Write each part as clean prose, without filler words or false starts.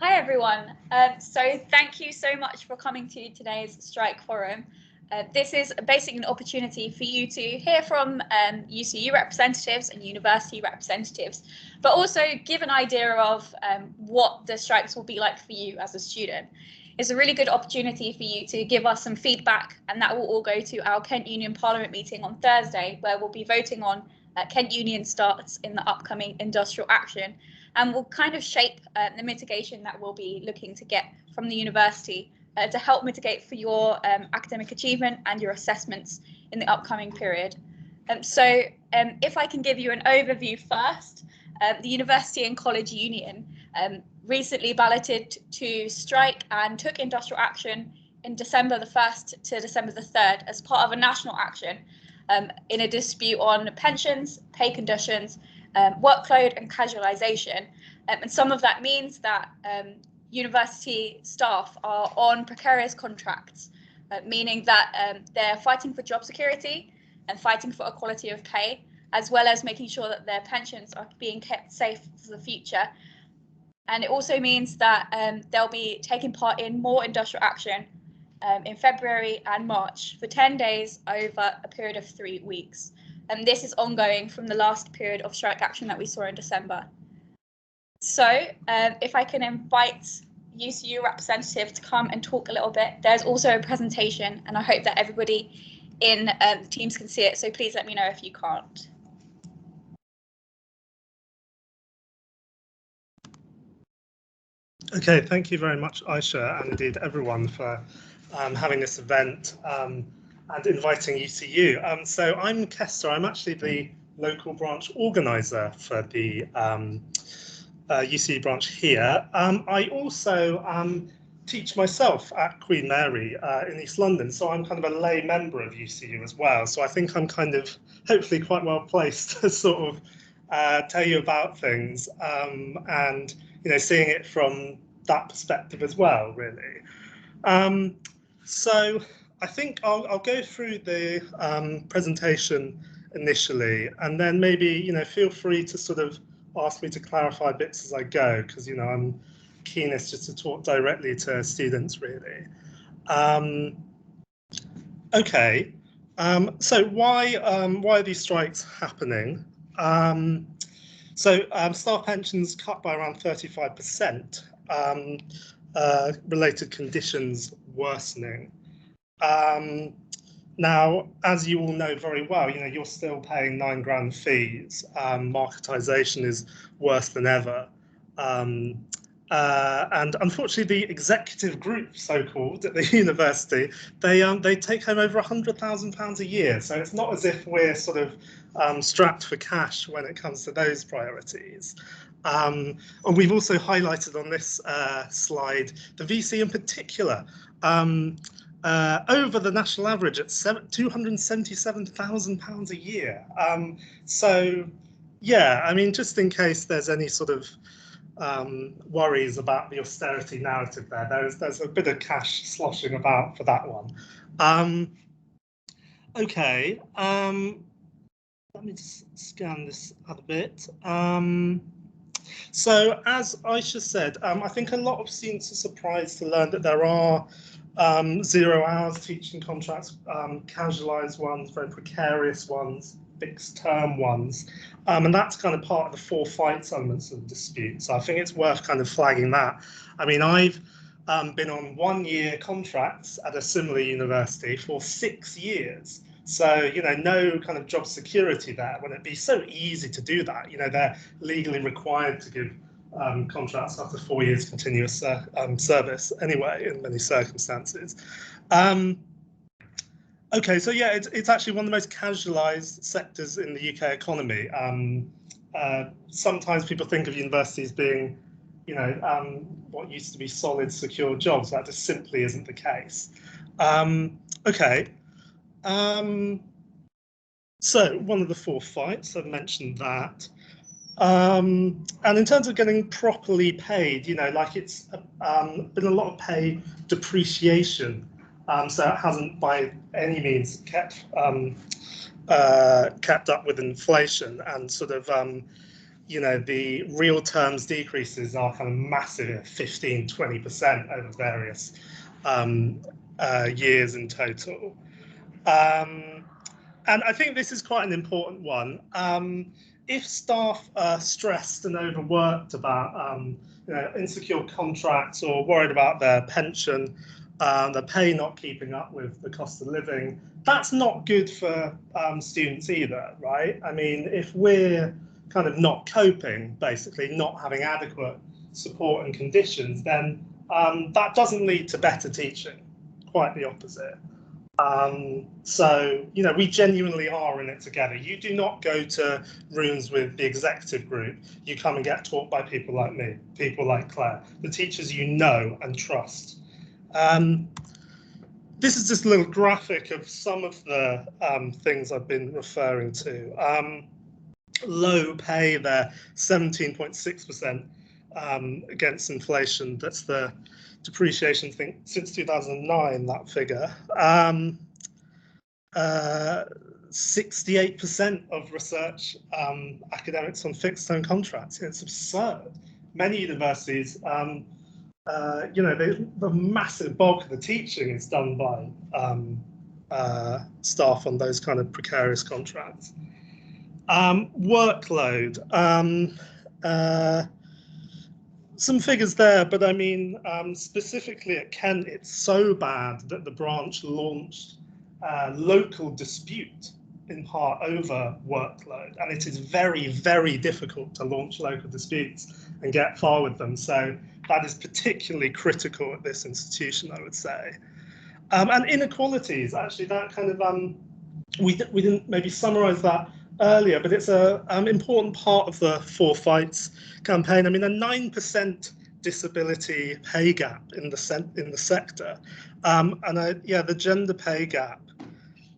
Hi everyone. So thank you so much for coming to today's strike forum. This is basically an opportunity for you to hear from UCU representatives and university representatives, but also give an idea of what the strikes will be like for you as a student. It's a really good opportunity for you to give us some feedback, and that will all go to our Kent Union Parliament meeting on Thursday, where we'll be voting on Kent Union starts in the upcoming industrial action, and will kind of shape the mitigation that we'll be looking to get from the university to help mitigate for your academic achievement and your assessments in the upcoming period. So if I can give you an overview first, the University and College Union recently balloted to strike and took industrial action in December the 1st to December the 3rd as part of a national action in a dispute on pensions, pay conditions, workload and casualisation. And some of that means that university staff are on precarious contracts, meaning that they're fighting for job security and fighting for equality of pay, as well as making sure that their pensions are being kept safe for the future. And it also means that they'll be taking part in more industrial action in February and March for 10 days over a period of 3 weeks. And this is ongoing from the last period of strike action that we saw in December. So if I can invite UCU representative to come and talk a little bit. There's also a presentation, and I hope that everybody in the teams can see it, so please let me know if you can't. Okay, thank you very much, Aisha, and indeed everyone for having this event and inviting UCU. So I'm Kester. I'm actually the local branch organizer for the UCU branch here. I also teach myself at Queen Mary in East London, so I'm kind of a lay member of UCU as well. So I think I'm kind of hopefully quite well placed to sort of tell you about things and seeing it from that perspective as well, really. So I think I'll go through the presentation initially, and then maybe feel free to sort of ask me to clarify bits as I go, because I'm keenest just to talk directly to students, really. Okay, so why are these strikes happening? So staff pensions cut by around 35%, related conditions worsening. Now, as you all know very well, you're still paying £9 fees. Marketisation is worse than ever. And unfortunately, the executive group, so-called, at the university, they take home over £100,000 a year. So it's not as if we're sort of strapped for cash when it comes to those priorities. And we've also highlighted on this slide the VC in particular. Over the national average at £277,000 a year. So, yeah, I mean, just in case there's any sort of worries about the austerity narrative there's a bit of cash sloshing about for that one. Okay, let me just scan this other bit. So, as Aisha said, I think a lot of students are surprised to learn that there are 0 hours teaching contracts, casualised ones, very precarious ones, fixed term ones, and that's kind of part of the 4 fights elements of the dispute. So I think it's worth kind of flagging that. I mean, I've been on 1-year contracts at a similar university for 6 years. So, no kind of job security there when it'd be so easy to do that. They're legally required to give contracts after 4 years continuous service anyway, in many circumstances. Okay, so yeah, it's actually one of the most casualised sectors in the UK economy. Sometimes people think of universities being, what used to be solid, secure jobs. That just simply isn't the case. Okay. So one of the 4 fights, I've mentioned that. And in terms of getting properly paid, like it's been a lot of pay depreciation. So it hasn't by any means kept up with inflation, and sort of you know, the real terms decreases are kind of massive, 15, 20% over various years in total. And I think this is quite an important one. If staff are stressed and overworked about you know, insecure contracts or worried about their pension, their pay not keeping up with the cost of living, that's not good for students either, right? I mean, if we're kind of not coping, basically not having adequate support and conditions, then that doesn't lead to better teaching, quite the opposite. So, you know, we genuinely are in it together. You do not go to rooms with the executive group. You come and get taught by people like me, people like Claire, the teachers you know and trust. This is just a little graphic of some of the things I've been referring to. Low pay there, 17.6% against inflation. That's the depreciation thing since 2009, that figure. 68% of research academics on fixed term contracts. It's absurd. Many universities, you know, the massive bulk of the teaching is done by staff on those kind of precarious contracts. Workload. Some figures there, but I mean, specifically at Kent, it's so bad that the branch launched local dispute in part over workload, and it is very, very difficult to launch local disputes and get far with them. So that is particularly critical at this institution, I would say. And inequalities, actually, that kind of we didn't maybe summarise that earlier, but it's an important part of the Four Fights campaign. I mean, a 9% disability pay gap in the sector, and yeah, the gender pay gap,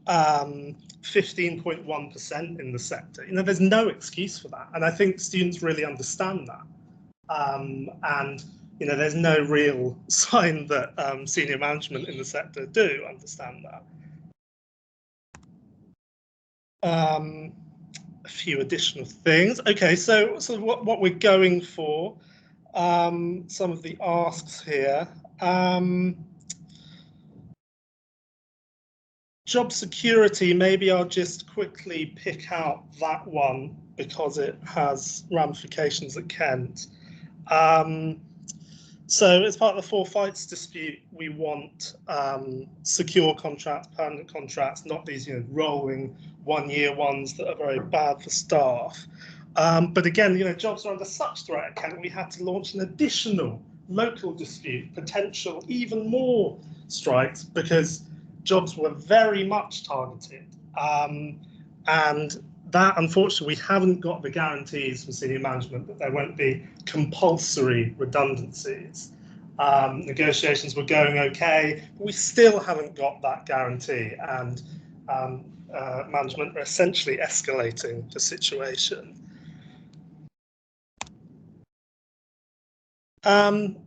15.1% in the sector. You know, there's no excuse for that, and I think students really understand that. And you know, there's no real sign that senior management in the sector do understand that. A few additional things. Okay, so what we're going for, some of the asks here. Job security, maybe I'll just quickly pick out that one because it has ramifications at Kent. So as part of the Four Fights dispute, we want secure contracts, permanent contracts, not these, you know, rolling one-year ones that are very bad for staff. But again, you know, jobs are under such threat at Kent, we had to launch an additional local dispute, potential even more strikes, because jobs were very much targeted. And that, unfortunately, we haven't got the guarantees from senior management that there won't be compulsory redundancies. Negotiations were going okay, but we still haven't got that guarantee, and management are essentially escalating the situation. And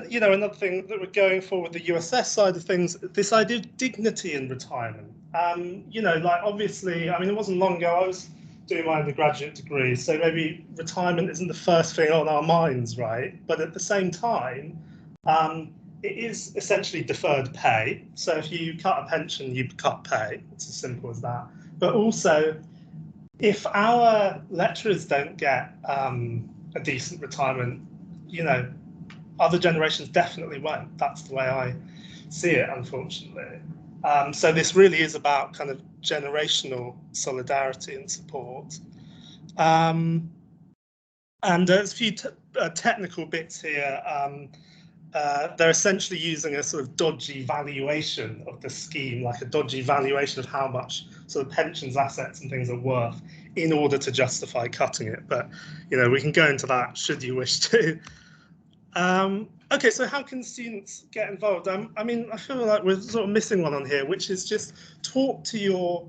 you know, another thing that we're going for with the USS side of things, this idea of dignity in retirement. You know, like obviously, I mean, it wasn't long ago I was doing my undergraduate degree, so maybe retirement isn't the first thing on our minds, right? But at the same time, it is essentially deferred pay. So if you cut a pension, you cut pay. It's as simple as that. But also, if our lecturers don't get a decent retirement, you know, other generations definitely won't. That's the way I see it, unfortunately. So this really is about kind of generational solidarity and support. And there's a few technical bits here. They're essentially using a sort of dodgy valuation of the scheme, like a dodgy valuation of how much sort of pensions, assets and things are worth in order to justify cutting it. But, you know, we can go into that should you wish to. Okay, so how can students get involved? I mean, I feel like we're sort of missing one on here, which is just talk to your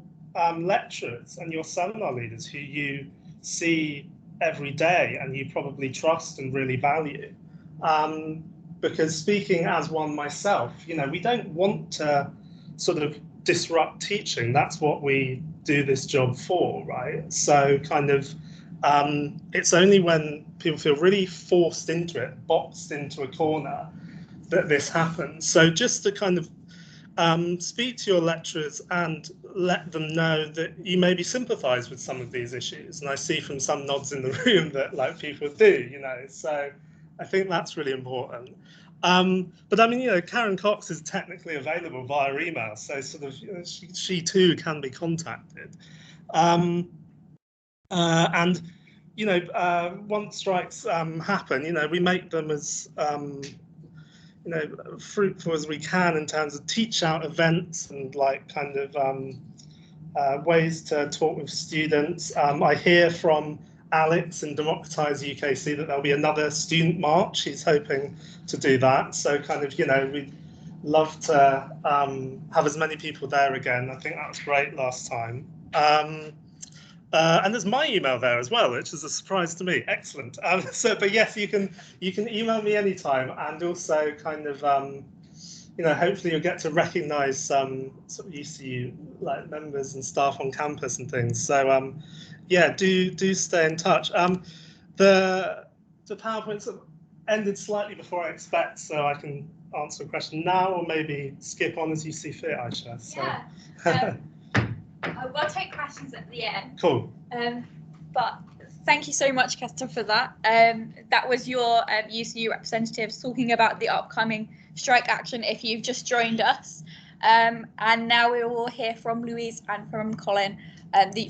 lecturers and your seminar leaders who you see every day and you probably trust and really value. Because speaking as one myself, you know, we don't want to sort of disrupt teaching. That's what we do this job for, right? So kind of It's only when people feel really forced into it, boxed into a corner, that this happens. So just to kind of speak to your lecturers and let them know that you maybe sympathise with some of these issues. And I see from some nods in the room that like people do, you know, so I think that's really important. But I mean, you know, Karen Cox is technically available via email, so sort of, you know, she too can be contacted. And you know, once strikes happen, you know, we make them as you know, fruitful as we can in terms of teach out events and like kind of ways to talk with students. I hear from Alex in Democratise UKC that there'll be another student march. He's hoping to do that. So kind of, you know, we'd love to have as many people there again. I think that was great last time. And there's my email there as well, which is a surprise to me. Excellent. But yes, you can email me anytime, and also kind of you know, hopefully you'll get to recognise some sort of UCU like members and staff on campus and things. So yeah, do stay in touch. The PowerPoints have ended slightly before I expect, so I can answer a question now or maybe skip on as you see fit, Aisha. So. Yeah. We'll take questions at the end. Cool. But thank you so much, Kester, for that. That was your UCU representatives talking about the upcoming strike action if you've just joined us. And now we will hear from Louise and from Colin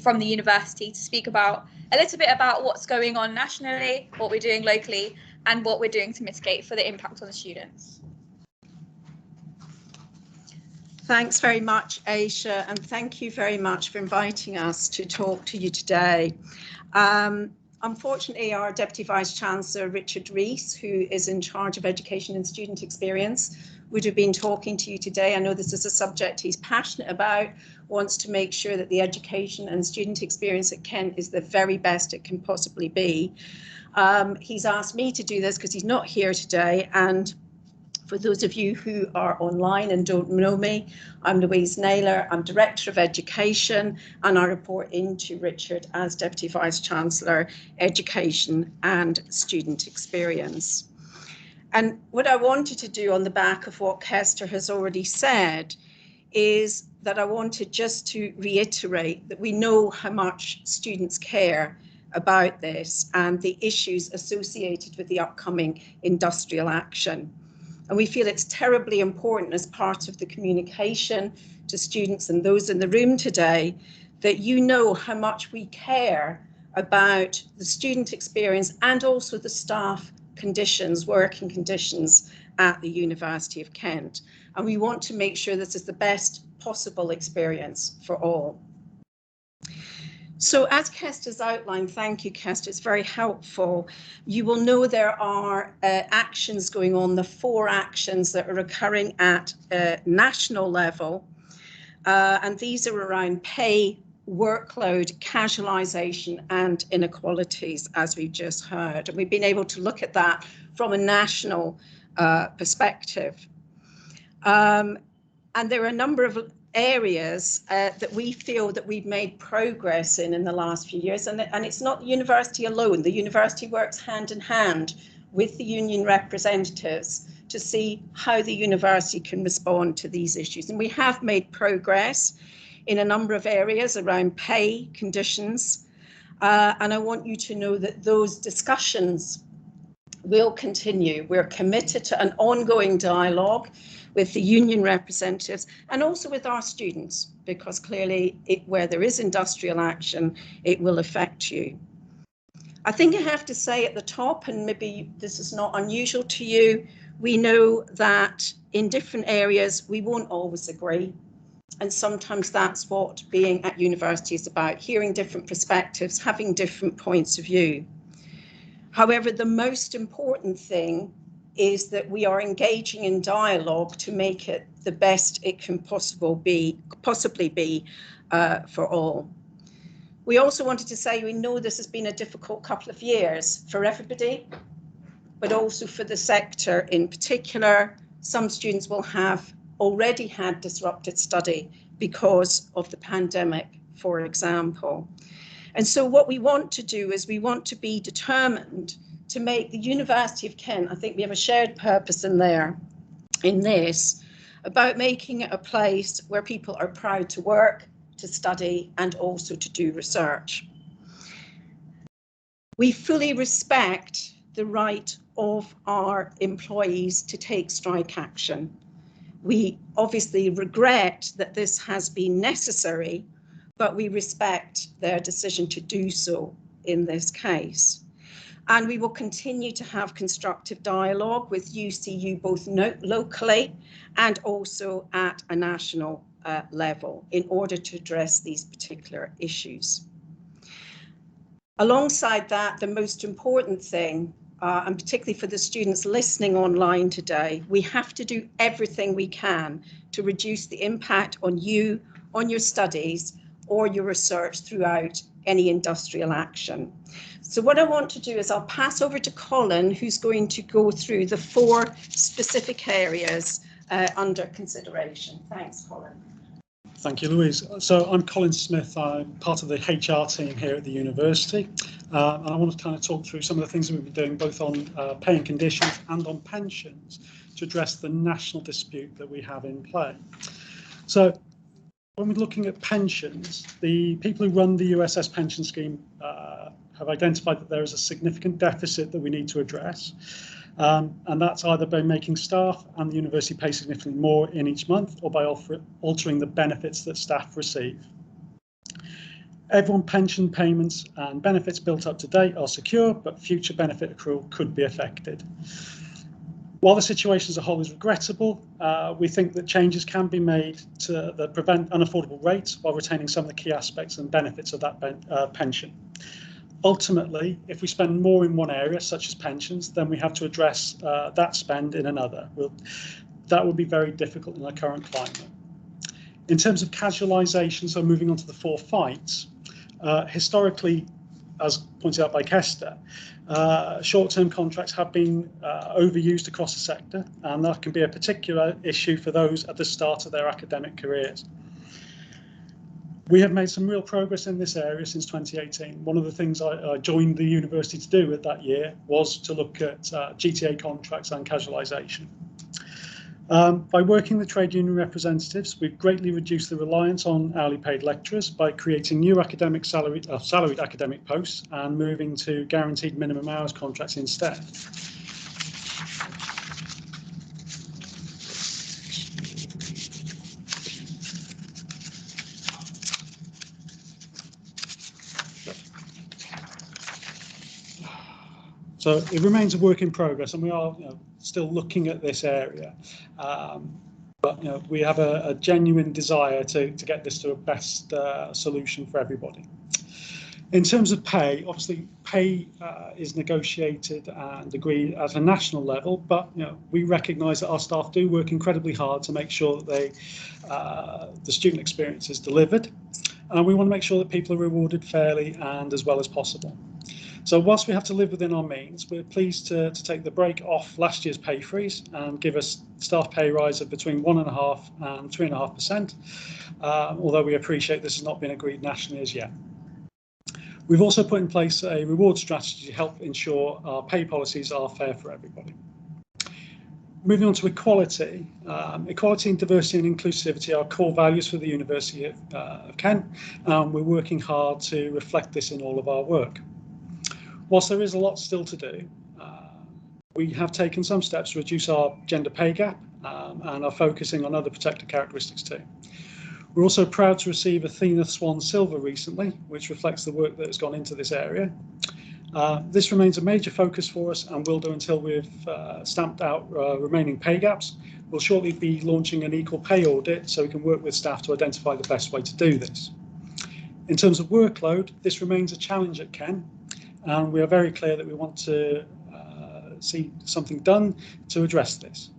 from the university to speak about a little bit about what's going on nationally, what we're doing locally, and what we're doing to mitigate for the impact on the students. Thanks very much, Aisha, and thank you very much for inviting us to talk to you today. Unfortunately, our Deputy Vice-Chancellor, Richard Rees, who is in charge of education and student experience, would have been talking to you today. I know this is a subject he's passionate about, wants to make sure that the education and student experience at Kent is the very best it can possibly be. He's asked me to do this because he's not here today, and for those of you who are online and don't know me, I'm Louise Naylor. I'm Director of Education, and I report into Richard as Deputy Vice-Chancellor, Education and Student Experience. And what I wanted to do on the back of what Kester has already said is that I wanted just to reiterate that we know how much students care about this and the issues associated with the upcoming industrial action. And we feel it's terribly important as part of the communication to students and those in the room today that you know how much we care about the student experience and also the staff conditions, working conditions at the University of Kent. And we want to make sure this is the best possible experience for all. So as Kester's outlined, thank you, Kester, it's very helpful. You will know there are actions going on, the 4 actions that are occurring at a national level. And these are around pay, workload, casualisation and inequalities, as we've just heard. And we've been able to look at that from a national perspective. And there are a number of areas that we feel that we've made progress in the last few years. And it's not the university alone. The university works hand in hand with the union representatives to see how the university can respond to these issues. And we have made progress in a number of areas around pay conditions. And I want you to know that those discussions will continue. We're committed to an ongoing dialogue with the union representatives and also with our students, because clearly where there is industrial action, it will affect you. I think I have to say at the top, and maybe this is not unusual to you, we know that in different areas we won't always agree. And sometimes that's what being at university is about, hearing different perspectives, having different points of view. However, the most important thing is that we are engaging in dialogue to make it the best it can possibly be for all. We also wanted to say we know this has been a difficult couple of years for everybody, but also for the sector in particular. Some students will have already had disrupted study because of the pandemic, for example. And so what we want to do is we want to be determined to make the University of Kent, I think we have a shared purpose in there, in this, about making it a place where people are proud to work, to study, and also to do research. We fully respect the right of our employees to take strike action. We obviously regret that this has been necessary, but we respect their decision to do so in this case. And we will continue to have constructive dialogue with UCU, both locally and also at a national level, in order to address these particular issues. Alongside that, the most important thing, and particularly for the students listening online today, we have to do everything we can to reduce the impact on you, on your studies, or your research throughout any industrial action. So what I want to do is I'll pass over to Colin, who's going to go through the 4 specific areas under consideration. Thanks, Colin. Thank you, Louise. So I'm Colin Smith. I'm part of the HR team here at the university. And I want to kind of talk through some of the things that we've been doing both on pay and conditions and on pensions to address the national dispute that we have in play. So when we're looking at pensions, the people who run the USS pension scheme have identified that there is a significant deficit that we need to address. And that's either by making staff and the university pay significantly more in each month, or by altering the benefits that staff receive. Everyone pension payments and benefits built up to date are secure, but future benefit accrual could be affected. While the situation as a whole is regrettable, we think that changes can be made that prevent unaffordable rates while retaining some of the key aspects and benefits of that pension. Ultimately, if we spend more in one area, such as pensions, then we have to address that spend in another. That would be very difficult in our current climate. In terms of casualisation, so moving on to the 4 fights, historically, as pointed out by Kester, short-term contracts have been overused across the sector, and that can be a particular issue for those at the start of their academic careers. We have made some real progress in this area since 2018. One of the things I joined the university to do at that year was to look at GTA contracts and casualisation. By working with trade union representatives, we've greatly reduced the reliance on hourly paid lecturers by creating new academic salaried academic posts and moving to guaranteed minimum hours contracts instead. So it remains a work in progress, and we are still looking at this area. But we have a genuine desire to get this to a best solution for everybody. In terms of pay, obviously pay is negotiated and agreed at a national level, but we recognise that our staff do work incredibly hard to make sure that the student experience is delivered, and we want to make sure that people are rewarded fairly and as well as possible. So whilst we have to live within our means, we're pleased to take the break off last year's pay freeze and give us staff pay rise of between 1.5% and 3.5%, although we appreciate this has not been agreed nationally as yet. We've also put in place a reward strategy to help ensure our pay policies are fair for everybody. Moving on to equality. Equality and diversity and inclusivity are core values for the University of Kent, and we're working hard to reflect this in all of our work. Whilst there is a lot still to do, we have taken some steps to reduce our gender pay gap and are focusing on other protected characteristics too. We're also proud to receive Athena Swan Silver recently, which reflects the work that has gone into this area. This remains a major focus for us and will do until we've stamped out remaining pay gaps. We'll shortly be launching an equal pay audit so we can work with staff to identify the best way to do this. In terms of workload, this remains a challenge at Kent, and we are very clear that we want to see something done to address this.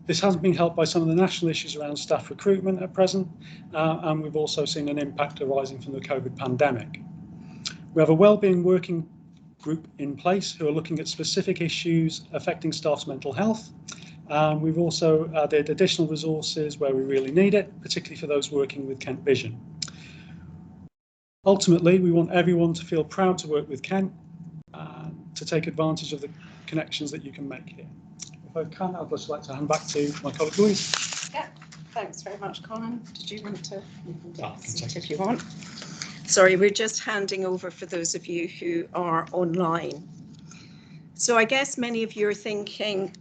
This hasn't been helped by some of the national issues around staff recruitment at present, and we've also seen an impact arising from the COVID pandemic. We have a wellbeing working group in place who are looking at specific issues affecting staff's mental health. We've also added additional resources where we really need it, particularly for those working with Kent Vision. Ultimately, we want everyone to feel proud to work with Kent and to take advantage of the connections that you can make here. If I can, I'd just like to hand back to my colleague Louise. Yeah, thanks very much, Colin. Did you want to? You can take I a can seat take if you want. Sorry, we're just handing over for those of you who are online. So I guess many of you are thinking,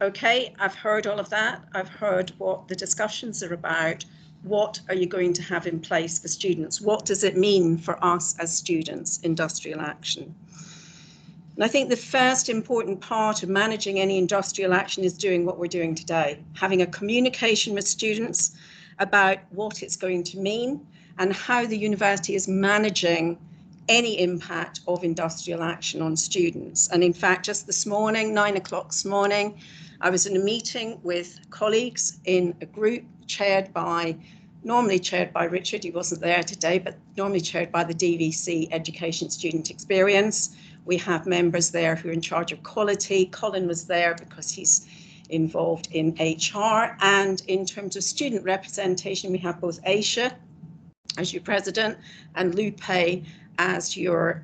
okay, I've heard all of that. I've heard what the discussions are about. What are you going to have in place for students? What does it mean for us as students, industrial action? And I think the first important part of managing any industrial action is doing what we're doing today, having a communication with students about what it's going to mean and how the university is managing any impact of industrial action on students. And in fact, just this morning, 9 o'clock this morning, I was in a meeting with colleagues in a group normally chaired by Richard, he wasn't there today, but normally chaired by the DVC Education Student Experience. We have members there who are in charge of quality. Colin was there because he's involved in HR. And in terms of student representation, we have both Aisha as your president and Lupe as your,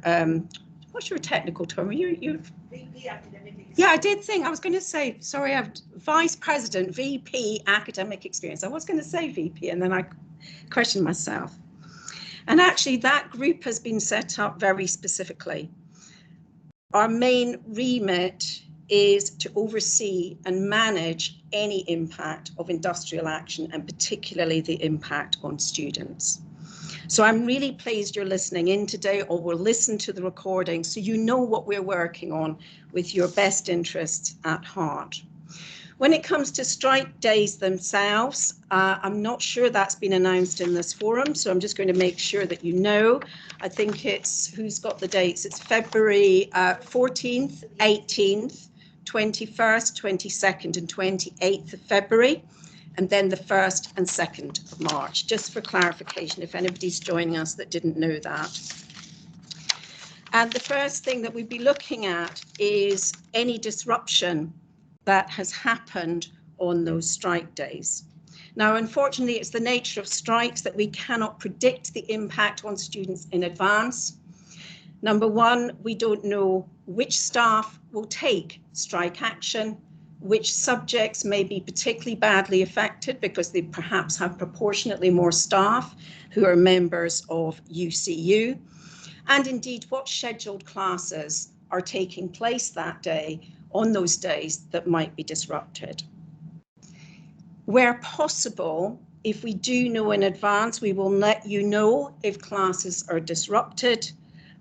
what's your technical term? You're VP Academic Experience. Yeah, I did think, I was going to say, sorry, I'm Vice President, VP Academic Experience. I was going to say VP and then I questioned myself. And actually that group has been set up very specifically. Our main remit is to oversee and manage any impact of industrial action and particularly the impact on students. So I'm really pleased you're listening in today or will listen to the recording so you know what we're working on with your best interests at heart. When it comes to strike days themselves, I'm not sure that's been announced in this forum, so I'm just going to make sure that you know. I think it's, who's got the dates? It's February 14th, 18th, 21st, 22nd and 28th of February, and then the 1st and 2nd of March, just for clarification, if anybody's joining us that didn't know that. And the first thing that we'd be looking at is any disruption that has happened on those strike days. Now, unfortunately, it's the nature of strikes that we cannot predict the impact on students in advance. Number one, we don't know which staff will take strike action, which subjects may be particularly badly affected because they perhaps have proportionately more staff who are members of UCU, and indeed what scheduled classes are taking place that day on those days that might be disrupted. Where possible, if we do know in advance, we will let you know if classes are disrupted,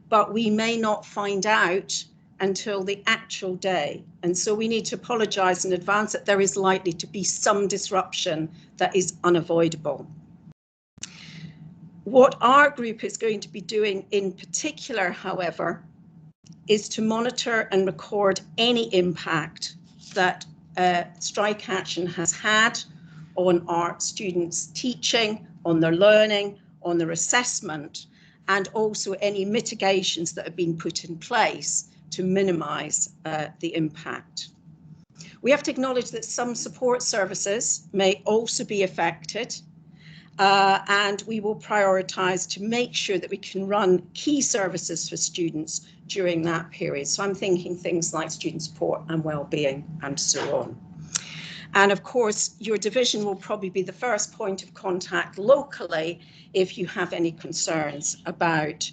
but we may not find out until the actual day. And so we need to apologise in advance that there is likely to be some disruption that is unavoidable. What our group is going to be doing in particular, however, is to monitor and record any impact that strike action has had on our students' teaching, on their learning, on their assessment, and also any mitigations that have been put in place to minimise the impact. We have to acknowledge that some support services may also be affected, and we will prioritise to make sure that we can run key services for students during that period. So I'm thinking things like student support and wellbeing and so on. And of course, your division will probably be the first point of contact locally if you have any concerns about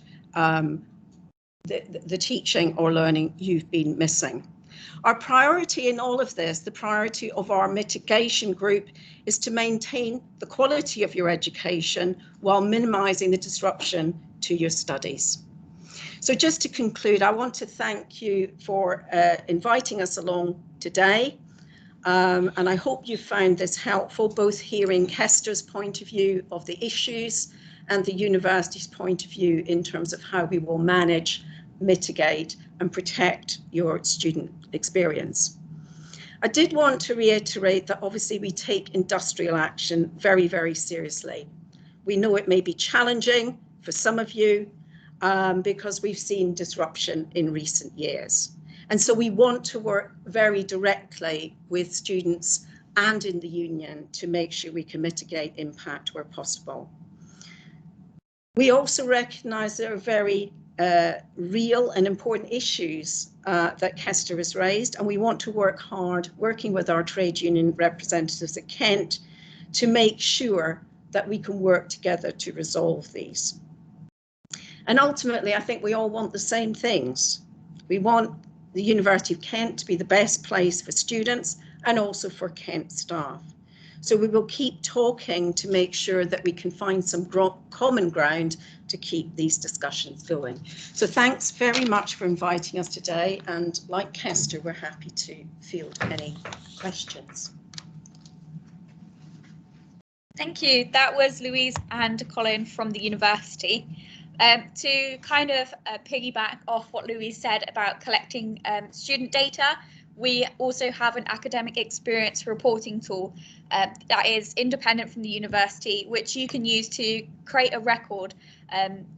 the teaching or learning you've been missing. Our priority in all of this, the priority of our mitigation group, is to maintain the quality of your education while minimising the disruption to your studies. So just to conclude, I want to thank you for inviting us along today. And I hope you found this helpful, both hearing Kester's point of view of the issues and the university's point of view in terms of how we will manage, mitigate and protect your student experience. I did want to reiterate that obviously we take industrial action very, very seriously. We know it may be challenging for some of you because we've seen disruption in recent years. And so we want to work very directly with students and in the union to make sure we can mitigate impact where possible. We also recognise there are very real and important issues that Kester has raised, and we want to work hard, working with our trade union representatives at Kent, to make sure that we can work together to resolve these. And ultimately, I think we all want the same things. We want the University of Kent to be the best place for students and also for Kent staff. So we will keep talking to make sure that we can find some common ground to keep these discussions going. So thanks very much for inviting us today, and like Kester, we're happy to field any questions. Thank you. That was Louise and Colin from the university. To kind of piggyback off what Louise said about collecting student data, we also have an academic experience reporting tool that is independent from the university, which you can use to create a record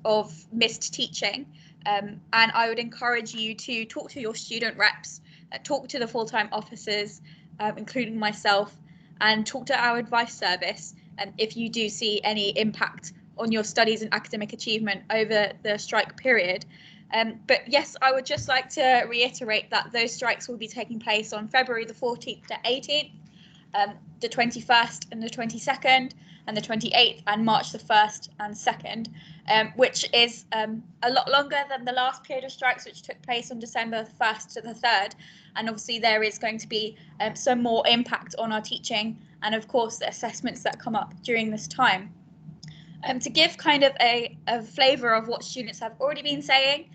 of missed teaching. And I would encourage you to talk to your student reps, talk to the full-time officers, including myself, and talk to our advice service if you do see any impact on your studies and academic achievement over the strike period. But yes, I would just like to reiterate that those strikes will be taking place on February the 14th to 18th, the 21st and the 22nd, and the 28th, and March the 1st and 2nd, which is a lot longer than the last period of strikes, which took place on December the 1st to the 3rd. And obviously there is going to be some more impact on our teaching and of course the assessments that come up during this time. To give kind of a flavour of what students have already been saying,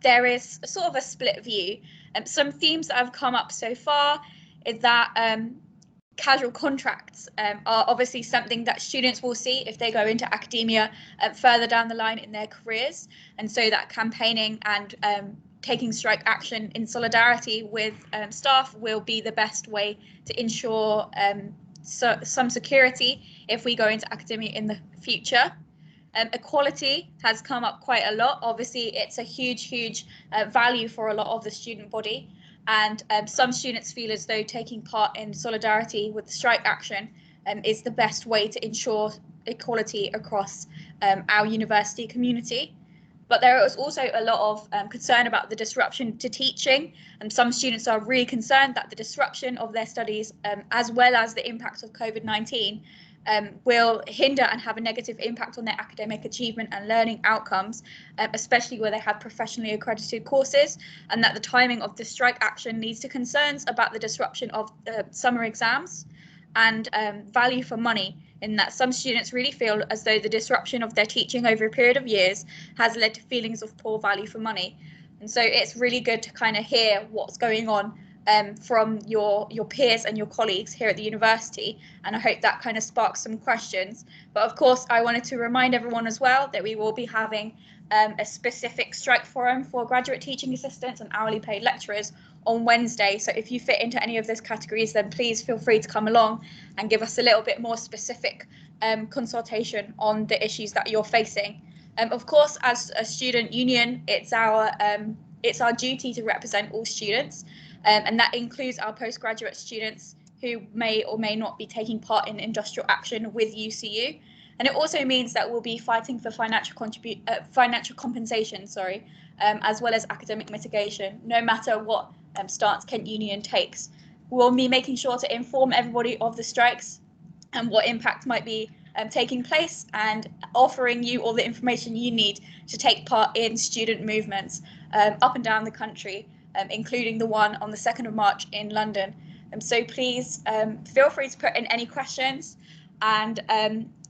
there is sort of a split view. Some themes that have come up so far is that casual contracts are obviously something that students will see if they go into academia further down the line in their careers, and so that campaigning and taking strike action in solidarity with staff will be the best way to ensure some security if we go into academia in the future. Equality has come up quite a lot. Obviously, it's a huge value for a lot of the student body, and some students feel as though taking part in solidarity with the strike action is the best way to ensure equality across our university community. But there is also a lot of concern about the disruption to teaching, and some students are really concerned that the disruption of their studies, as well as the impact of COVID-19, will hinder and have a negative impact on their academic achievement and learning outcomes, especially where they have professionally accredited courses, and that the timing of the strike action leads to concerns about the disruption of the summer exams and value for money, in that some students really feel as though the disruption of their teaching over a period of years has led to feelings of poor value for money. And so it's really good to kind of hear what's going on from your peers and your colleagues here at the university, and I hope that kind of sparks some questions. But of course, I wanted to remind everyone as well that we will be having a specific strike forum for graduate teaching assistants and hourly paid lecturers on Wednesday. So if you fit into any of those categories, then please feel free to come along and give us a little bit more specific consultation on the issues that you're facing. Of course, as a student union, it's our duty to represent all students, and that includes our postgraduate students who may or may not be taking part in industrial action with UCU. And it also means that we'll be fighting for financial compensation, as well as academic mitigation, no matter what stance Kent Union takes. We'll be making sure to inform everybody of the strikes and what impact might be taking place, and offering you all the information you need to take part in student movements up and down the country, including the one on the 2nd of March in London. So please feel free to put in any questions, and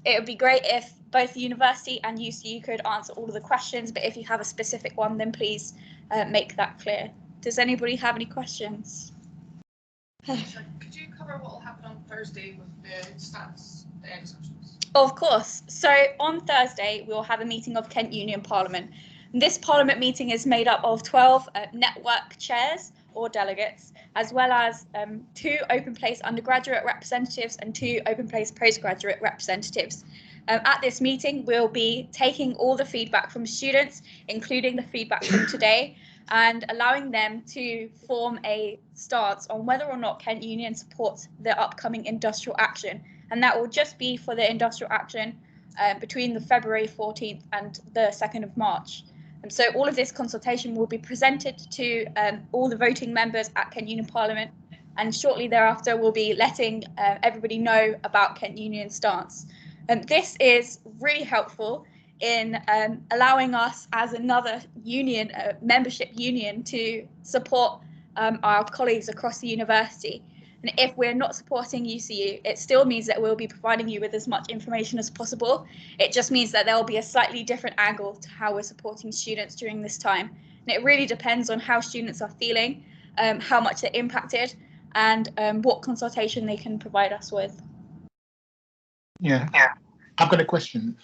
it would be great if both the university and UCU could answer all of the questions, but if you have a specific one, then please make that clear. Does anybody have any questions? So could you cover what will happen on Thursday with the stats discussions? Of course. So on Thursday, we'll have a meeting of Kent Union Parliament. This Parliament meeting is made up of 12 network chairs or delegates, as well as 2 open place undergraduate representatives and 2 open place postgraduate representatives. At this meeting, we'll be taking all the feedback from students, including the feedback from today, and allowing them to form a stance on whether or not Kent Union supports the upcoming industrial action. And that will just be for the industrial action between the February 14th and the 2nd of March. And so all of this consultation will be presented to all the voting members at Kent Union Parliament, and shortly thereafter we'll be letting everybody know about Kent Union's stance. And this is really helpful in allowing us as another union, membership union, to support our colleagues across the university. And if we're not supporting UCU, it still means that we'll be providing you with as much information as possible. It just means that there will be a slightly different angle to how we're supporting students during this time. And it really depends on how students are feeling, how much they're impacted, and what consultation they can provide us with. Yeah. I've got a question.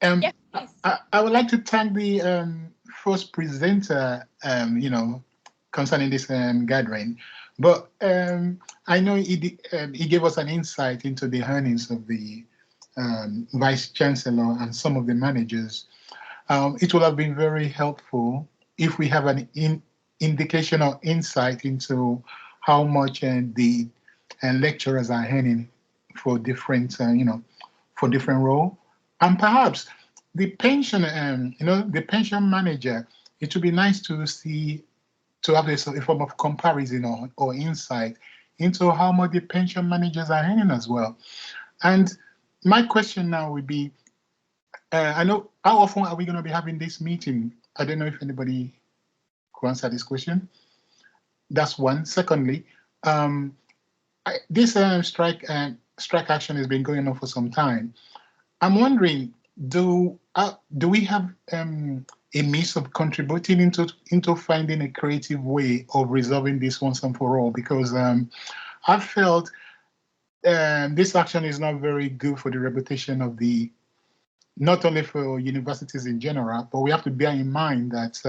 Yeah, I would like to thank the first presenter, concerning this gathering. But I know he gave us an insight into the earnings of the Vice Chancellor and some of the managers. It would have been very helpful if we have an indication or insight into how much the lecturers are earning for different, for different role, and perhaps the pension, the pension manager. It would be nice to see, to have a form of comparison or insight into how much the pension managers are earning as well. And my question now would be, I know, how often are we going to be having this meeting? I don't know if anybody could answer this question. That's one. Secondly, this strike action has been going on for some time. I'm wondering, do we have a means of contributing into finding a creative way of resolving this once and for all? Because I felt this action is not very good for the reputation of not only for universities in general, but we have to bear in mind that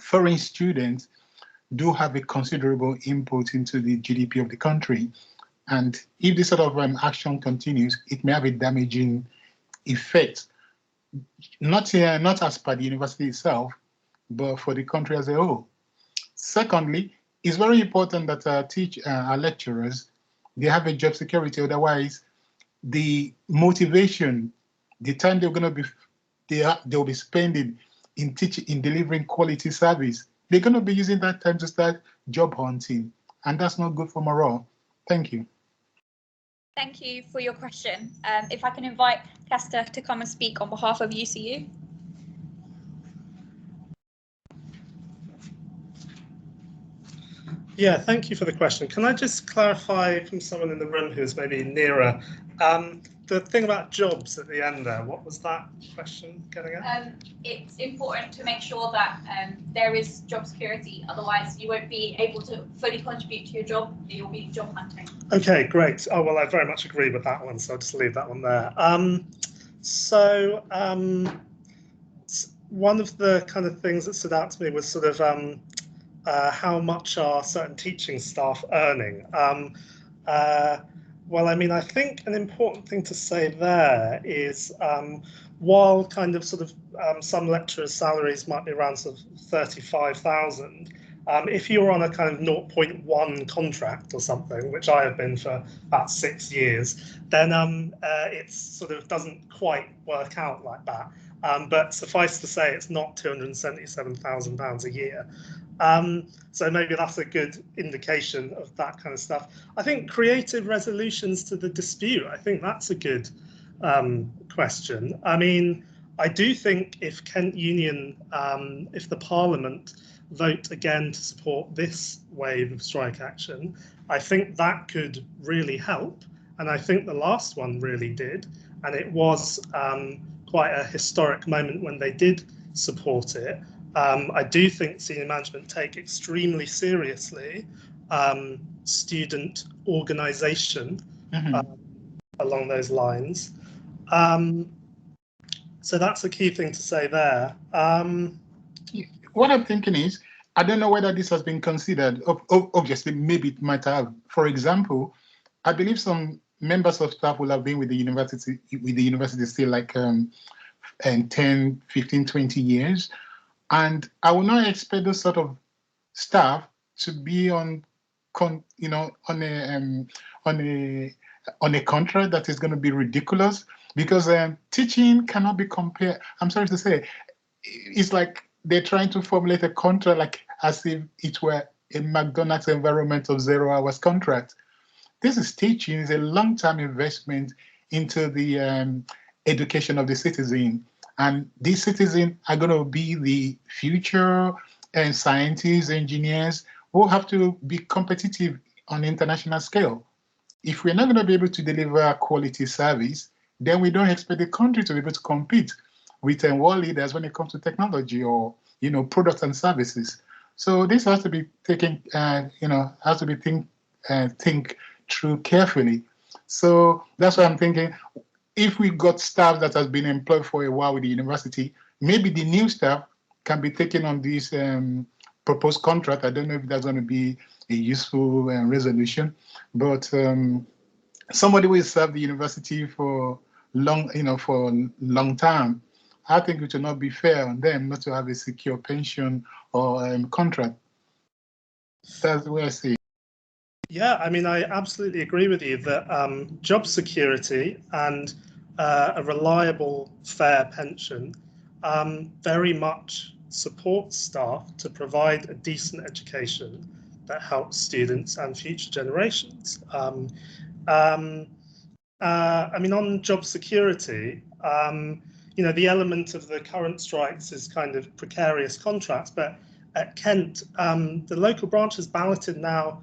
foreign students do have a considerable input into the GDP of the country. And if this sort of action continues, it may have a damaging effect, not as per the university itself, but for the country as a whole. Secondly, it's very important that our lecturers, they have a job security. Otherwise, the motivation, the time they're going to be, they'll be spending in teaching, in delivering quality service, they're going to be using that time to start job hunting, and that's not good for morale. Thank you. Thank you for your question. If I can invite Kester to come and speak on behalf of UCU. Yeah, thank you for the question. Can I just clarify from someone in the room who's maybe nearer, the thing about jobs at the end there, what was that question getting at? It's important to make sure that there is job security, otherwise you won't be able to fully contribute to your job, you'll be job hunting. Okay, great. Oh, well, I very much agree with that one, so I'll just leave that one there. One of the kind of things that stood out to me was sort of how much are certain teaching staff earning? Well, I mean, I think an important thing to say there is while kind of sort of some lecturers' salaries might be around sort of 35,000, if you're on a kind of 0.1 contract or something, which I have been for about 6 years, then it sort of doesn't quite work out like that. But suffice to say, it's not £277,000 a year. So maybe that's a good indication of that kind of stuff. I think creative resolutions to the dispute, I think that's a good question. I mean, I do think if Kent Union, if the Parliament vote again to support this wave of strike action, I think that could really help. And I think the last one really did. And it was quite a historic moment when they did support it. I do think senior management take extremely seriously student organisation along those lines. So that's a key thing to say there. What I'm thinking is, I don't know whether this has been considered. Obviously, maybe it might have. For example, I believe some members of staff will have been with the university still like 10, 15, 20 years. And I will not expect those sort of staff to be on a on a contract that is going to be ridiculous, because teaching cannot be compared. I'm sorry to say, it's like they're trying to formulate a contract like as if it were a McDonald's environment of 0 hours contract. This is teaching, is a long-term investment into the education of the citizen. And these citizens are going to be the future scientists, engineers who have to be competitive on the international scale. If we're not going to be able to deliver a quality service, then we don't expect the country to be able to compete with world leaders when it comes to technology or, products and services. So this has to be taken, has to be think through carefully. So that's why I'm thinking, if we got staff that has been employed for a while with the university, maybe the new staff can be taken on this proposed contract. I don't know if that's going to be a useful resolution, but somebody will serve the university for long time. I think it will not be fair on them not to have a secure pension or contract. That's the way I see it. Yeah, I mean, I absolutely agree with you that job security and a reliable, fair pension very much supports staff to provide a decent education that helps students and future generations. I mean, on job security, the element of the current strikes is kind of precarious contracts, but at Kent, the local branch has balloted now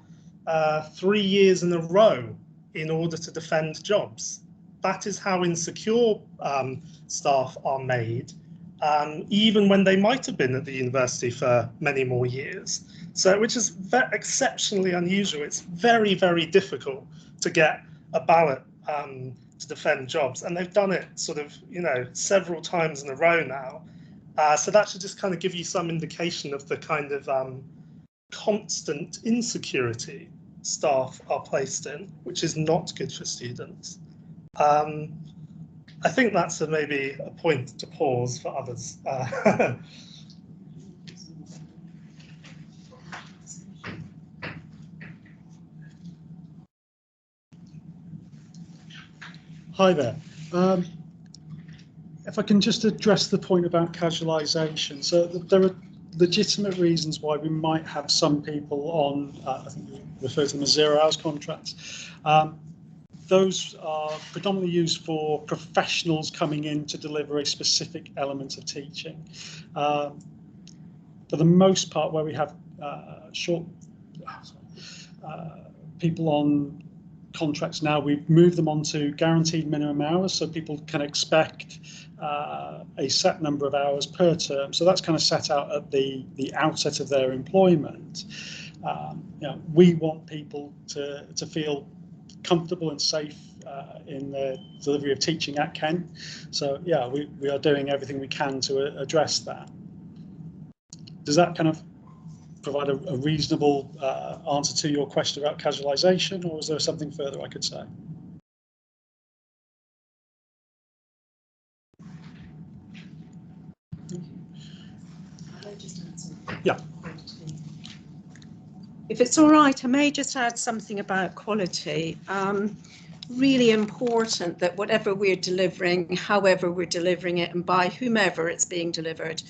3 years in a row in order to defend jobs. That is how insecure staff are made, even when they might have been at the university for many more years. So, which is exceptionally unusual. It's very, very difficult to get a ballot to defend jobs, and they've done it sort of, several times in a row now. So that should just kind of give you some indication of the kind of constant insecurity staff are placed in, which is not good for students. I think that's maybe a point to pause for others. Hi there. If I can just address the point about casualisation. So there are legitimate reasons why we might have some people on, I think we refer to them as 0 hours contracts. Those are predominantly used for professionals coming in to deliver a specific element of teaching. For the most part, where we have people on contracts now, we've moved them onto guaranteed minimum hours, so people can expect a set number of hours per term. So that's kind of set out at the outset of their employment. We want people to feel comfortable and safe in the delivery of teaching at Kent. So yeah, we are doing everything we can to address that. Does that kind of provide a reasonable answer to your question about casualisation, or is there something further I could say? Yeah. If it's all right, I may just add something about quality. Really important that whatever we're delivering, however we're delivering it, and by whomever it's being delivered,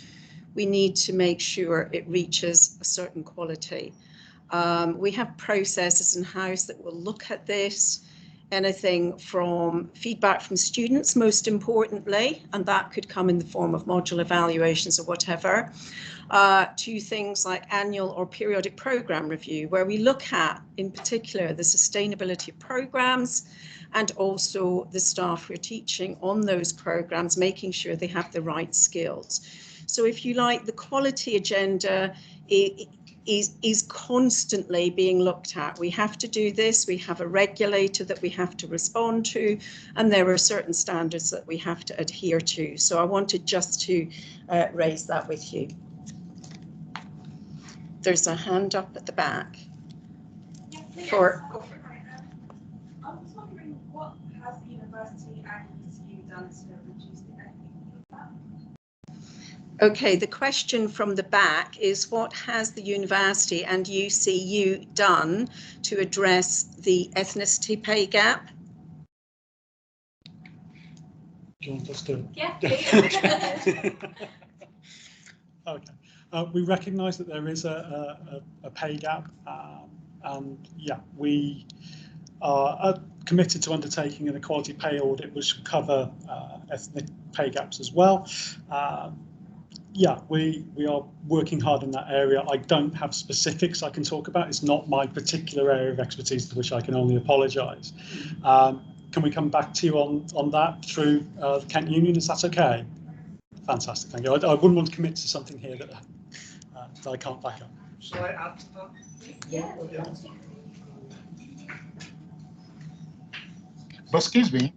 we need to make sure it reaches a certain quality. We have processes in-house that will look at this, anything from feedback from students, most importantly, and that could come in the form of module evaluations or whatever, to things like annual or periodic program review, where we look at, in particular, the sustainability of programs and also the staff who are teaching on those programs, making sure they have the right skills. So if you like, the quality agenda is constantly being looked at. We have to do this, we have a regulator that we have to respond to, and there are certain standards that we have to adhere to. So I wanted just to raise that with you. There's a hand up at the back. Yeah, I was wondering, what has the university and UCU done to reduce the ethnic? Okay, the question from the back is, what has the university and UCU done to address the ethnicity pay gap? Do you want us to? Yeah, Okay. We recognise that there is a pay gap, and yeah, we are committed to undertaking an equality pay audit, which will cover ethnic pay gaps as well. Yeah, we are working hard in that area. I don't have specifics I can talk about. It's not my particular area of expertise, to which I can only apologise. Can we come back to you on that through the Kent Union? Is that okay? Fantastic, thank you. I wouldn't want to commit to something here that I can't back up. Shall I add to that? Yeah. But excuse me,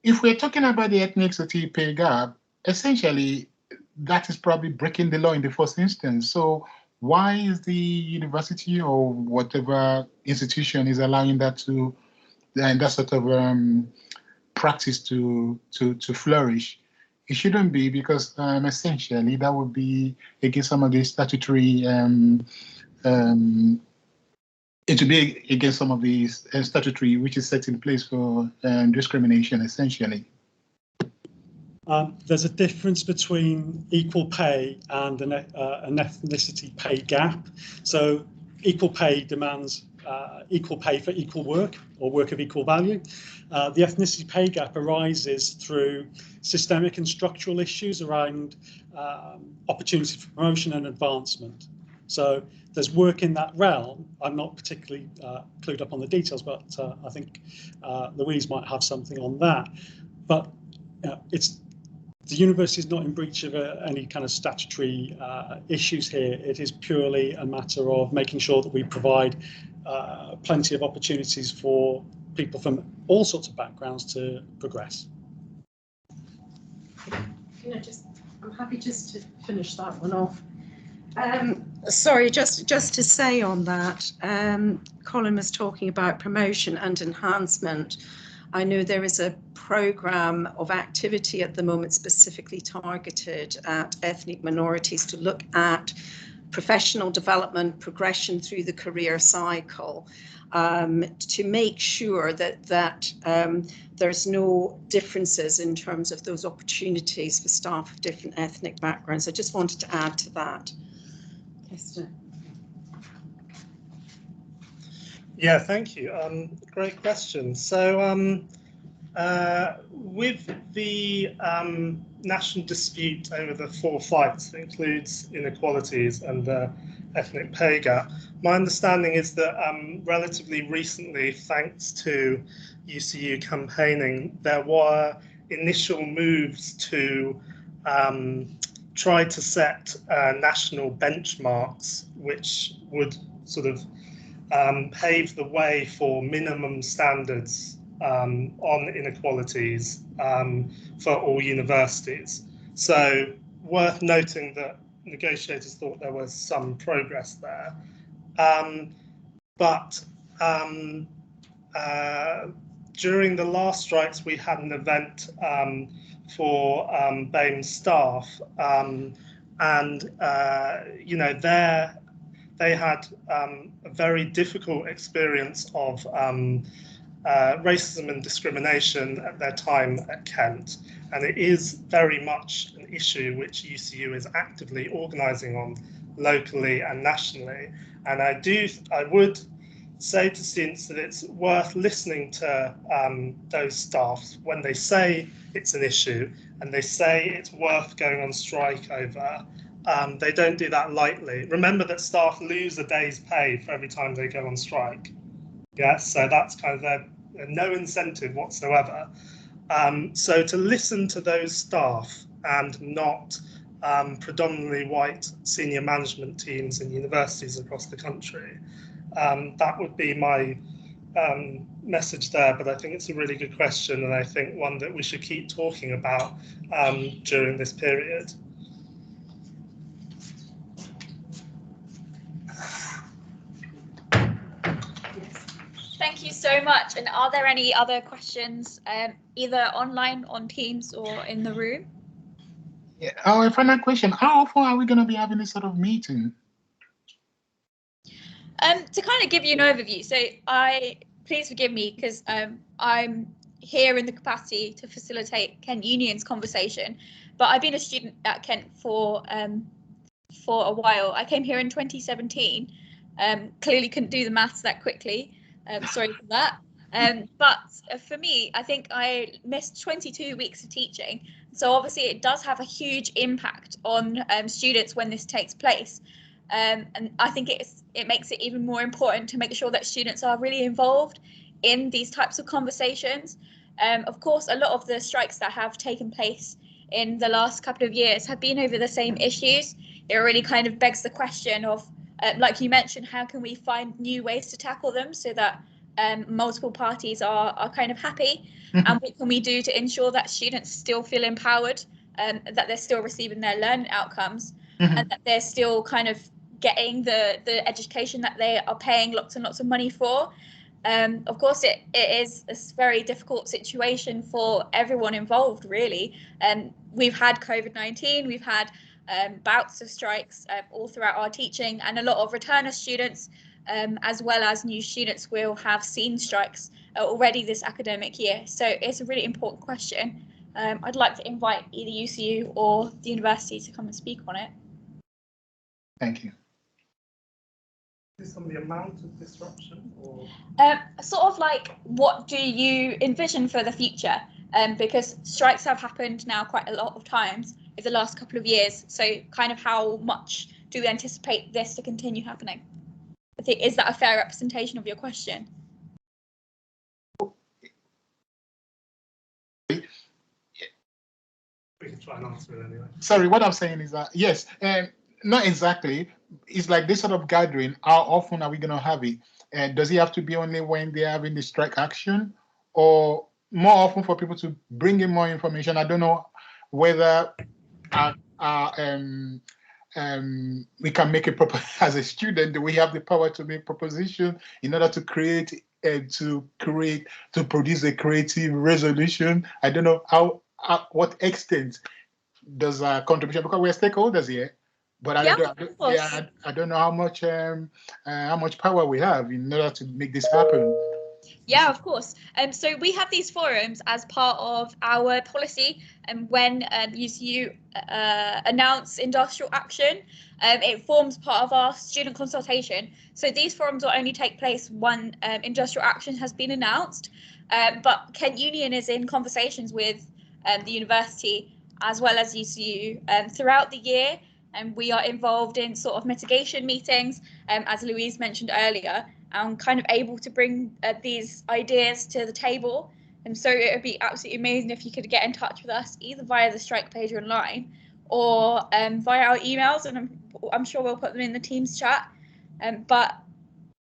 if we're talking about the ethnicity pay gap, essentially that is probably breaking the law in the first instance. So why is the university or whatever institution is allowing that to that sort of practice to flourish? It shouldn't be, because essentially that would be against some of the statutory it would be against some of the statutory which is set in place for discrimination, essentially. There's a difference between equal pay and an ethnicity pay gap. So equal pay demands equal pay for equal work or work of equal value. The ethnicity pay gap arises through systemic and structural issues around opportunity for promotion and advancement. So there's work in that realm. I'm not particularly clued up on the details, but I think Louise might have something on that. But the university is not in breach of any kind of statutory issues here. It is purely a matter of making sure that we provide plenty of opportunities for people from all sorts of backgrounds to progress. I'm happy just to finish that one off. Sorry, just to say on that, Colin was talking about promotion and enhancement. I know there is a programme of activity at the moment specifically targeted at ethnic minorities to look at professional development, progression through the career cycle, to make sure that there's no differences in terms of those opportunities for staff of different ethnic backgrounds. I just wanted to add to that. Esther. Yeah, thank you. Great question. So with the national dispute over the 4 flights that includes inequalities and the ethnic pay gap, my understanding is that relatively recently, thanks to UCU campaigning, there were initial moves to try to set national benchmarks which would sort of pave the way for minimum standards on inequalities for all universities. So worth noting that negotiators thought there was some progress there. But during the last strikes, we had an event for BAME staff, and you know, they had a very difficult experience of racism and discrimination at their time at Kent, and it is very much an issue which UCU is actively organising on locally and nationally. And I would say to students that it's worth listening to those staff when they say it's an issue and they say it's worth going on strike over. They don't do that lightly. Remember that staff lose a day's pay for every time they go on strike. Yeah, so that's kind of their no incentive whatsoever. So to listen to those staff and not predominantly white senior management teams in universities across the country, that would be my message there. But I think it's a really good question, and I think one that we should keep talking about during this period. Thank you so much. And are there any other questions, either online on Teams or in the room? Yeah. Oh, a final question. How often are we going to be having this sort of meeting? To kind of give you an overview, so please forgive me because I'm here in the capacity to facilitate Kent Union's conversation, but I've been a student at Kent for a while. I came here in 2017. Clearly couldn't do the maths that quickly. Sorry for that. But for me, I think I missed 22 weeks of teaching. So obviously it does have a huge impact on students when this takes place. And I think it makes it even more important to make sure that students are really involved in these types of conversations. Of course, a lot of the strikes that have taken place in the last couple of years have been over the same issues. It really kind of begs the question of, like you mentioned, how can we find new ways to tackle them so that multiple parties are kind of happy? And what can we do to ensure that students still feel empowered, that they're still receiving their learning outcomes, and that they're still kind of getting the education that they are paying lots and lots of money for. Of course, it is a very difficult situation for everyone involved, really. We've had COVID-19, we've had bouts of strikes all throughout our teaching, and a lot of returner students, as well as new students, will have seen strikes already this academic year. So it's a really important question. I'd like to invite either UCU or the university to come and speak on it. Thank you. Is this on the amount of disruption, or sort of like, what do you envision for the future? Because strikes have happened now quite a lot of times in the last couple of years. So kind of how much do we anticipate this to continue happening? I think, is that a fair representation of your question? we can try and answer it anyway. Sorry, what I'm saying is that, yes, not exactly. It's like this sort of gathering, how often are we going to have it? And does it have to be only when they're having the strike action, or more often for people to bring in more information? I don't know whether we can make a proposal as a student. Do we have the power to make proposition in order to create to produce a creative resolution? I don't know what extent does a contribution, because we're stakeholders here. But I don't know how much power we have in order to make this happen. Yeah, of course. So we have these forums as part of our policy, and when UCU announce industrial action, it forms part of our student consultation. So these forums will only take place when industrial action has been announced, but Kent Union is in conversations with the university as well as UCU throughout the year. And we are involved in sort of mitigation meetings, as Louise mentioned earlier, and kind of able to bring these ideas to the table. And so it would be absolutely amazing if you could get in touch with us either via the strike page online or via our emails, and I'm sure we'll put them in the Teams chat. But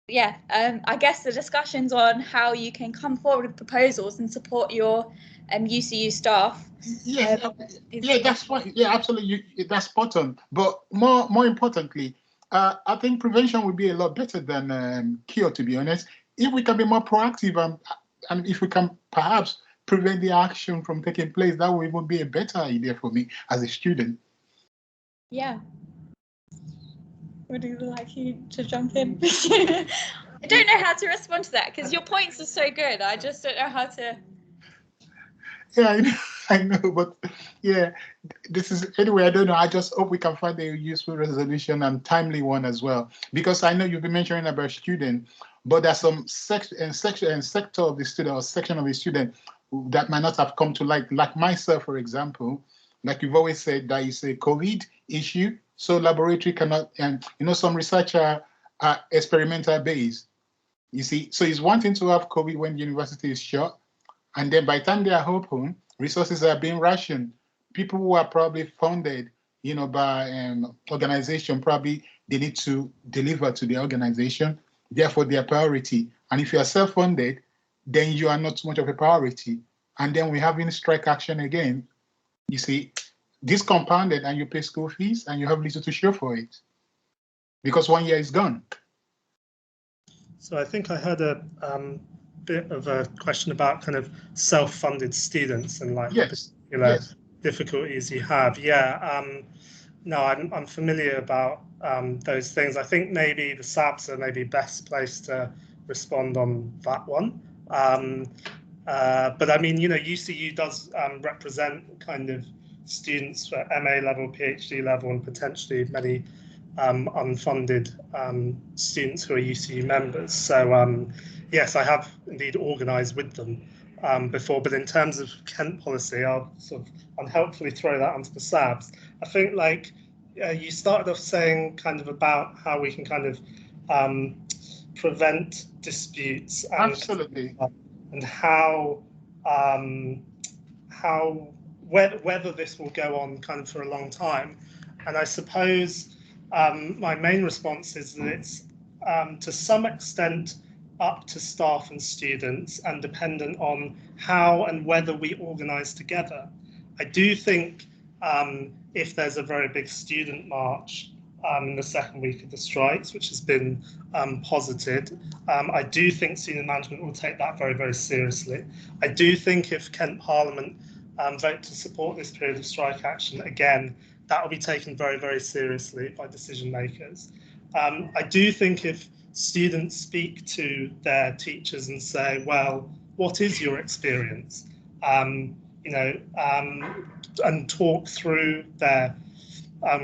yeah, I guess the discussions on how you can come forward with proposals and support your UCU staff. Yes, that's fine. Yeah, absolutely. That's spot on. But more importantly, I think prevention would be a lot better than cure, to be honest. If we can be more proactive and if we can perhaps prevent the action from taking place, that would even be a better idea for me as a student. Yeah. Would you like you to jump in? I don't know how to respond to that because your points are so good. I just don't know how to. Yeah, I know, but yeah, this is anyway. I don't know. I just hope we can find a useful resolution and timely one as well, because I know you've been mentioning about student, but there's some sector of the student or section of the student that might not have come to light. Like myself, for example, like you've always said, that is a COVID issue, so laboratory cannot, and some research are experimental based. You see, so it's one thing to have COVID when the university is shut. And then by the time they are open, resources are being rationed. People who are probably funded, by organization, probably they need to deliver to the organization. Therefore, they are priority. And if you are self-funded, then you are not too much of a priority. And then we're having strike action again. You see, this compounded, and you pay school fees, and you have little to show for it, because 1 year is gone. So I think I heard a bit of a question about kind of self-funded students and like particular difficulties you have. Yeah, no, I'm familiar about those things. I think maybe the SABs are maybe best placed to respond on that one. But I mean, you know, UCU does represent kind of students for MA level, PhD level, and potentially many unfunded students who are UCU members. So yes, I have indeed organised with them before, but in terms of Kent policy, I'll sort of unhelpfully throw that onto the SABs. I think like you started off saying kind of about how we can kind of prevent disputes and Absolutely. And whether this will go on kind of for a long time. And I suppose my main response is that it's to some extent up to staff and students and dependent on how and whether we organise together. I do think if there's a very big student march in the second week of the strikes, which has been posited, I do think senior management will take that very, very seriously. I do think if Kent Parliament vote to support this period of strike action, again, that will be taken very, very seriously by decision makers. I do think if students speak to their teachers and say, well, what is your experience? You know, and talk through their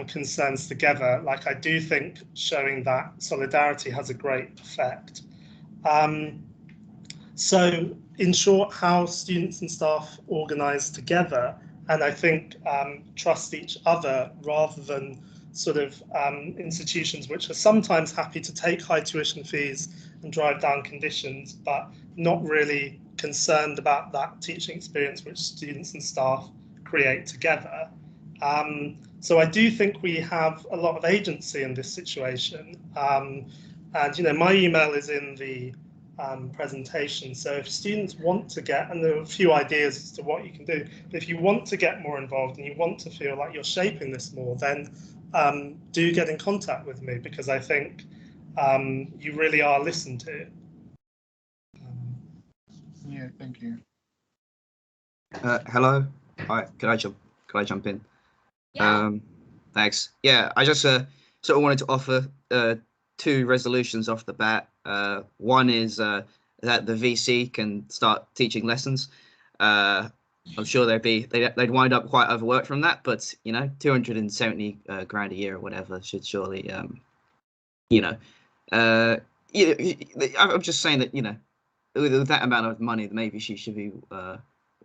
concerns together, like I do think showing that solidarity has a great effect. So in short, how students and staff organise together, and I think trust each other rather than sort of institutions which are sometimes happy to take high tuition fees and drive down conditions, but not really concerned about that teaching experience which students and staff create together. So I do think we have a lot of agency in this situation. And, you know, my email is in the presentation. So if students want to get, and there are a few ideas as to what you can do, but if you want to get more involved and you want to feel like you're shaping this more, then do get in contact with me, because I think you really are listened to. Yeah, thank you. Hello. Hi. Could I jump in? Yeah. Thanks. Yeah, I just sort of wanted to offer two resolutions off the bat. One is that the VC can start teaching lessons. I'm sure they'd wind up quite overworked from that, but you know, 270 grand a year or whatever should surely, you know, I'm just saying that, you know, with that amount of money, maybe she should be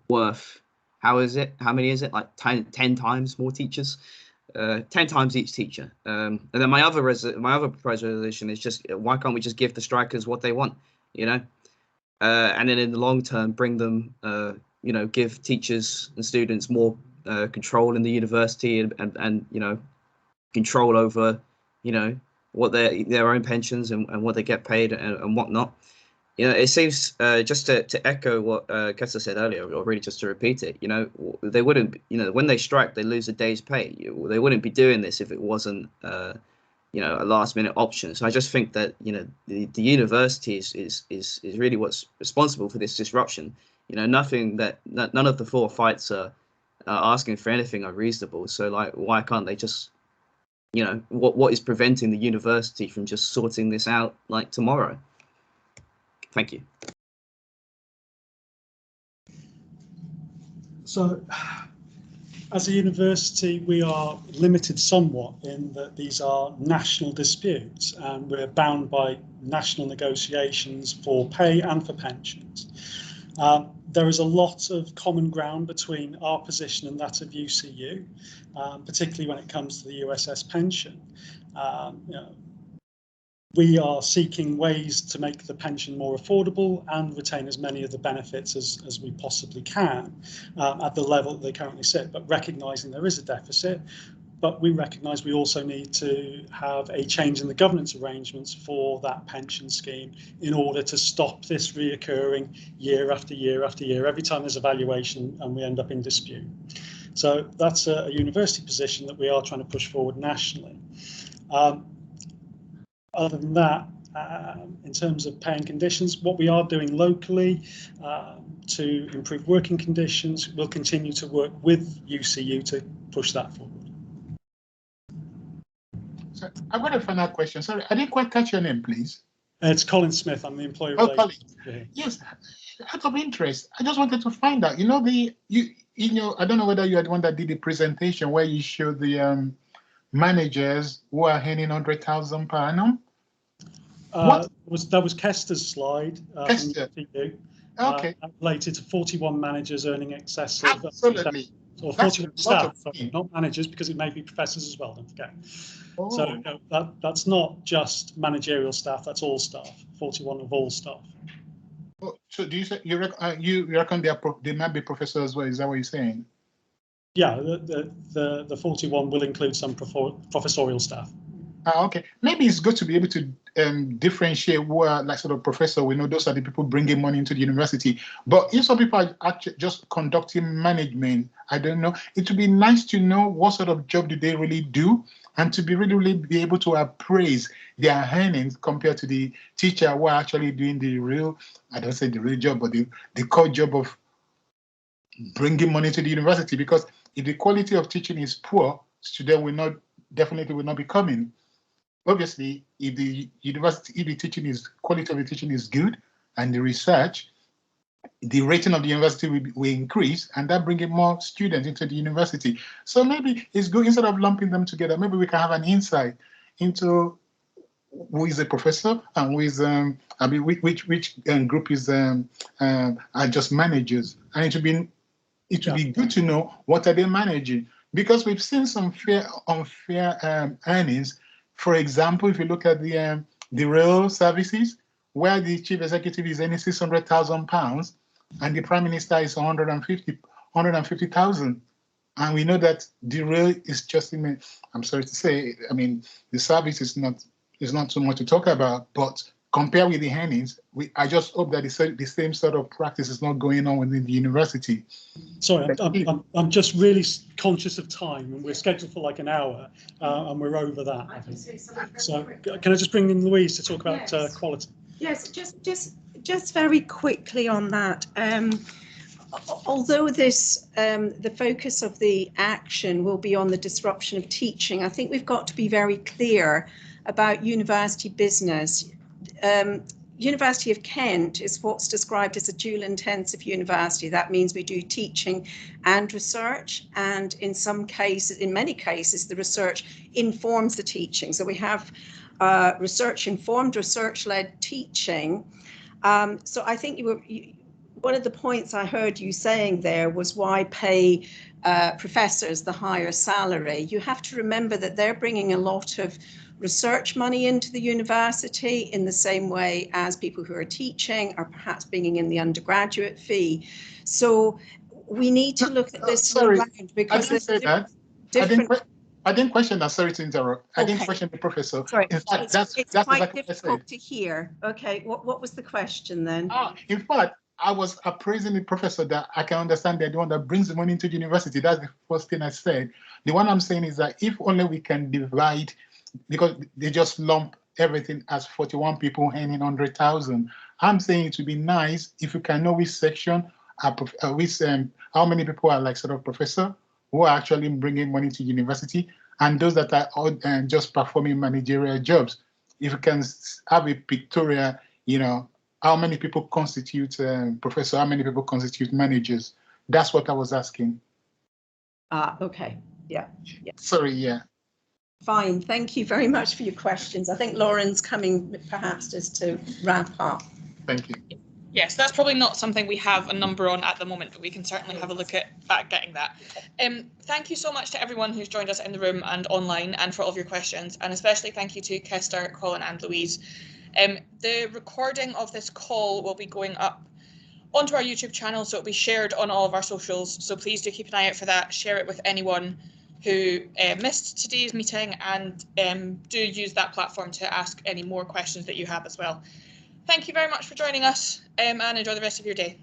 worth, how many is it? Like 10 times more teachers, 10 times each teacher. And then my other proposed resolution is just, why can't we just give the strikers what they want, you know? And then in the long term, bring them, you know, give teachers and students more control in the university and you know, control over, you know, what their own pensions and what they get paid and whatnot. You know, it seems just to echo what Kessler said earlier, or really just to repeat it, you know, they wouldn't, you know, when they strike, they lose a day's pay. They wouldn't be doing this if it wasn't, you know, a last minute option. So I just think that, you know, the university is really what's responsible for this disruption. You know, none of the four fights are asking for anything unreasonable. So like, why can't they just, you know, what is preventing the university from just sorting this out like tomorrow? Thank you. So, as a university, we are limited somewhat in that these are national disputes, and we're bound by national negotiations for pay and for pensions. There is a lot of common ground between our position and that of UCU, particularly when it comes to the USS pension. You know, we are seeking ways to make the pension more affordable and retain as many of the benefits as we possibly can at the level that they currently sit, but recognising there is a deficit. But we recognise we also need to have a change in the governance arrangements for that pension scheme in order to stop this reoccurring year after year after year, every time there's a valuation and we end up in dispute. So that's a university position that we are trying to push forward nationally. Other than that, in terms of pay and conditions, what we are doing locally to improve working conditions, we'll continue to work with UCU to push that forward. So I've got a final question. Sorry, I didn't quite catch your name, please. It's Colin Smith. I'm the employee Oh, relations. Colin. Yes. out of interest, I just wanted to find out. I don't know whether you are the one that did the presentation where you showed the managers who are earning 100,000 per annum. That was Kester's slide Kester. from TU. Okay. Related to 41 managers earning excess of Absolutely. or That's 41 a lot of staff, money. not managers, because it may be professors as well, don't forget. Oh. So that's not just managerial staff, that's all staff, 41 of all staff. Oh, so do you say you reckon they might be professors as well? Is that what you're saying? Yeah, the 41 will include some professorial staff. Okay, maybe it's good to be able to differentiate where, like, sort of professor, we know those are the people bringing money into the university. But if some people are actually just conducting management, I don't know. It would be nice to know what sort of job do they really do, and to be really be able to appraise their earnings compared to the teacher who are actually doing the real, I don't say the real job, but the core job of bringing money to the university. Because if the quality of teaching is poor, students definitely will not be coming. Obviously, if the quality of the teaching is good, and the research, the rating of the university will increase, and that brings more students into the university. So maybe it's good, instead of lumping them together, maybe we can have an insight into who is a professor and who is which group is are just managers, and it would be good to know what are they managing, because we've seen some unfair earnings. For example, if you look at the rail services, where the chief executive is earning £600,000 and the prime minister is 150,000, and we know that the rail is just I'm sorry to say, I mean, the service is not too much to talk about, but compared with the earnings, I just hope that the same sort of practice is not going on within the university. Sorry, I'm just really conscious of time, and we're scheduled for like an hour, and we're over that, I think. So can I just bring in Louise to talk about quality? Yes, just very quickly on that. Although the focus of the action will be on the disruption of teaching, I think we've got to be very clear about university business. University of Kent is what's described as a dual intensive university. That means we do teaching and research, and in many cases, the research informs the teaching. So we have research-informed, research-led teaching. So I think one of the points I heard you saying there was why pay professors the higher salary. You have to remember that they're bringing a lot of research money into the university in the same way as people who are teaching are perhaps bringing in the undergraduate fee. So we need to look at this around, because I didn't say that. I didn't question that. Sorry to interrupt. I didn't question the professor. Sorry, in fact, it's that's quite exactly difficult to hear. Okay, what was the question then? In fact, I was appraising the professor that I can understand they're the one that brings the money into the university. That's the first thing I said. The one I'm saying is that if only we can divide, because they just lump everything as 41 people earning 100,000. I'm saying it would be nice if you can know which section, how many people are like sort of professor who are actually bringing money to university, and those that are all, just performing managerial jobs. If you can have a pictorial, how many people constitute professor, how many people constitute managers. That's what I was asking. Okay, yeah. Sorry, yeah. Fine, thank you very much for your questions. I think Lauren's coming perhaps just to wrap up. Thank you. Yes, that's probably not something we have a number on at the moment, but we can certainly have a look at getting that. Thank you so much to everyone who's joined us in the room and online, and for all of your questions, and especially thank you to Kester, Colin and Louise. The recording of this call will be going up onto our YouTube channel, so it'll be shared on all of our socials, so please do keep an eye out for that. Share it with anyone who missed today's meeting, and do use that platform to ask any more questions that you have as well. Thank you very much for joining us, and enjoy the rest of your day.